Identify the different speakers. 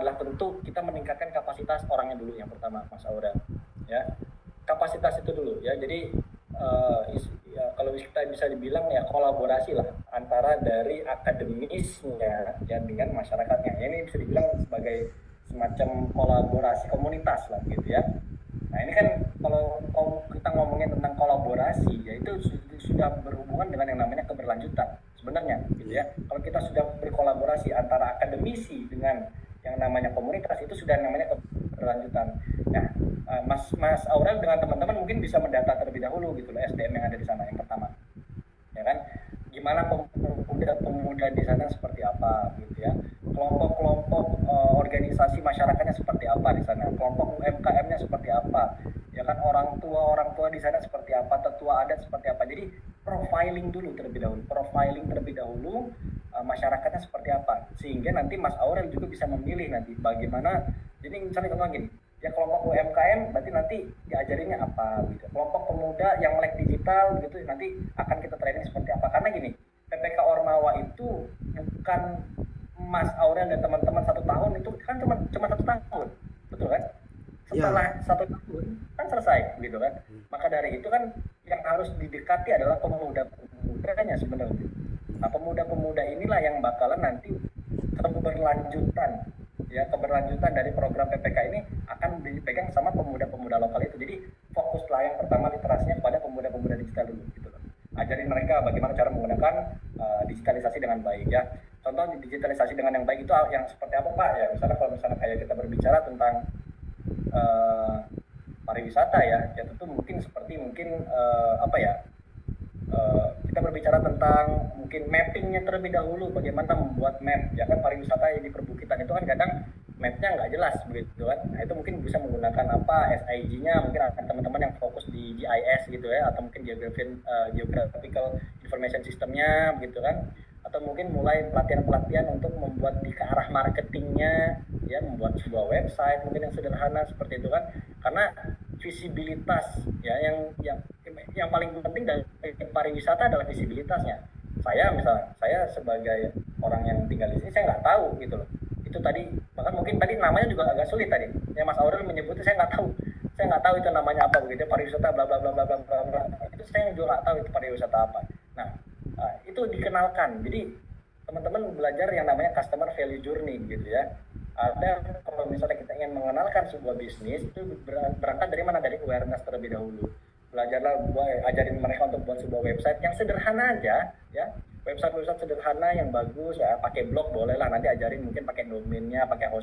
Speaker 1: adalah tentu kita meningkatkan kapasitas orangnya dulu yang pertama, Mas Aurel. Ya, kapasitas itu dulu ya. Jadi ya, kalau kita bisa dibilang ya kolaborasi lah antara dari akademisnya ya dengan masyarakatnya. Ya, ini bisa dibilang sebagai semacam kolaborasi komunitas lah gitu ya. Nah ini kan kalau kita ngomongin tentang kolaborasi, ya itu sudah berhubungan dengan yang namanya keberlanjutan sebenarnya, gitu ya. Kalau kita sudah berkolaborasi antara akademisi dengan yang namanya komunitas, itu sudah namanya keberlanjutan. Nah, Mas Aurel dengan teman-teman mungkin bisa mendata terlebih dahulu gitu loh SDM yang ada di sana yang pertama, ya kan? Gimana pemuda-pemuda di sana seperti apa gitu ya, kelompok-kelompok organisasi masyarakatnya seperti apa di sana, kelompok UMKM-nya seperti apa, ya kan, orang tua di sana seperti apa, tetua adat seperti apa. Jadi profiling terlebih dahulu masyarakatnya seperti apa, sehingga nanti Mas Aurel juga bisa memilih nanti bagaimana. Jadi misalnya contoh gini, ya kelompok UMKM berarti nanti diajarinnya apa gitu. Kelompok pemuda yang melek digital gitu nanti akan kita training seperti apa. Karena gini, PPK Ormawa itu bukan Mas Aurel dan teman-teman 1 tahun, itu kan cuma 1 tahun, betul kan? Setelah 1 tahun kan selesai gitu kan. Maka dari itu kan yang harus didekati adalah pemuda-pemudanya sebenarnya. Nah, pemuda-pemuda inilah yang bakalan nanti keberlanjutan dari program PPK ini akan dipegang sama pemuda-pemuda lokal itu. Jadi fokuslah yang pertama literasinya kepada pemuda-pemuda digital dulu gitu loh. Ajarin mereka bagaimana cara menggunakan digitalisasi dengan baik ya. Contoh digitalisasi dengan yang baik itu yang seperti apa Pak? Ya misalnya kalau misalnya kayak kita berbicara tentang pariwisata ya tentu mungkin kita berbicara tentang mungkin mappingnya terlebih dahulu, bagaimana membuat map ya kan. Pariwisata yang di perbukitan itu kan kadang mapnya nggak jelas begitu kan. Nah, itu mungkin bisa menggunakan SIG-nya, mungkin akan teman-teman yang fokus di GIS gitu ya, atau mungkin Geographical Information System-nya begitu kan, atau mungkin mulai pelatihan-pelatihan untuk membuat di ke arah marketingnya ya, membuat sebuah website mungkin yang sederhana seperti itu kan. Karena visibilitas ya yang paling penting dari pariwisata adalah visibilitasnya. Saya sebagai orang yang tinggal di sini, saya nggak tahu gitu loh. Itu tadi bahkan mungkin tadi namanya juga agak sulit tadi. Ya Mas Aurel menyebutnya, saya nggak tahu. Saya nggak tahu itu namanya apa begitu, pariwisata bla bla bla bla bla bla. Itu saya juga nggak tahu itu pariwisata apa. Nah, itu dikenalkan. Jadi teman-teman belajar yang namanya customer value journey gitu ya. Ada, kalau misalnya kita ingin mengenalkan sebuah bisnis, itu berangkat dari mana? Dari awareness terlebih dahulu. Belajarlah, ajarin mereka untuk buat sebuah website yang sederhana aja ya, website sederhana yang bagus ya, pakai blog boleh lah, nanti ajarin mungkin pakai domainnya, pakai host